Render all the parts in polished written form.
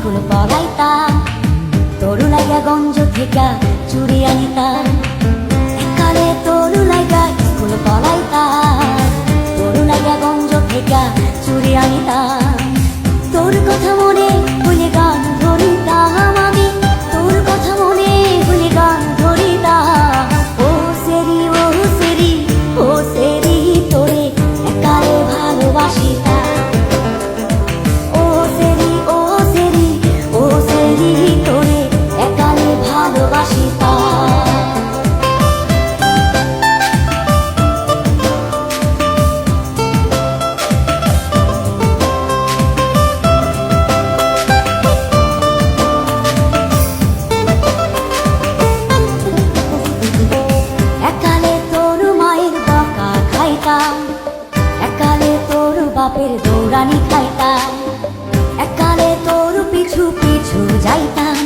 School পড়াইতাম, তোর লাইগা গঞ্জ থেকে চুরি আনিতাম। এককালে তোর লাইগা স্কুল পড়াইতাম, তোর লাইগা গঞ্জ থেকে চুরি আনিতাম। তোর কথা মনে হইলে গান ধরিতাম আমি, তোর কথা মনে হইলে গান ধরিতাম। ও সেরি ও সেরি ও সেরি তোরে একালে ভালোবাসিতাম। ও সেরি ও সেরি ও সেরি তোরে একালে ভালোবাসিতাম। একালে তোর বাপের দৌড়ানি খাইতাম, একালে তোর পিছু পিছু যাইতাম,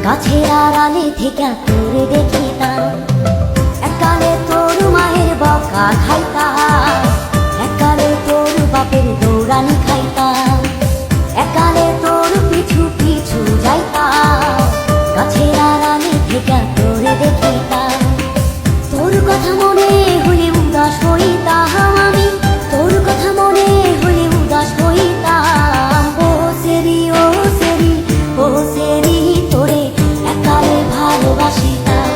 গাছের আড়ালে থেকে তোরে দেখিতাম। একালে তোর মায়ের বকা খাইতাম, একালে তোর বাপের দৌড়ানি খাইতাম, একালে তোর পিছু পিছু যাইতাম, গাছের আড়ালে থেকে তোরে দেখিতাম। তোর কথা মনে হইলে উদাস হইতাম আমি, তোর কথা মনে হইলে উদাস হইতাম। ও সেরি ও সেরি ও সেরি তোরে একালে ভালোবাসিতাম।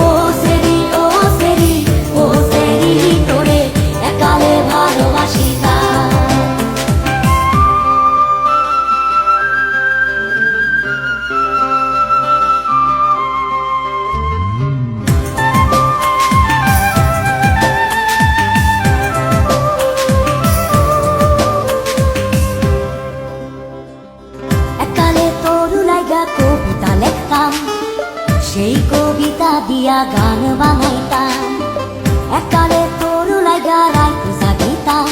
ও সেরি ও সেরি ও সেরি তোরে একালে ভালোবাসিতাম। কবিতা লিখতাম, সেই কবিতা দিয়া গান বানাইতাম। একালে তোর লাইগা রাত জাগিতাম,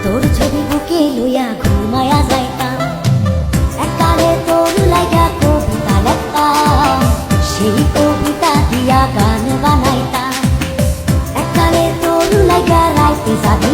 তোর ছবি বুকে লইয়া ঘুমায়া যাইতাম। একালে তোর লাইগা কবিতা লিখতাম, সেই কবিতা দিয়া গান বানাইতাম। একালে তোর লাইগা রাত জাগিতাম।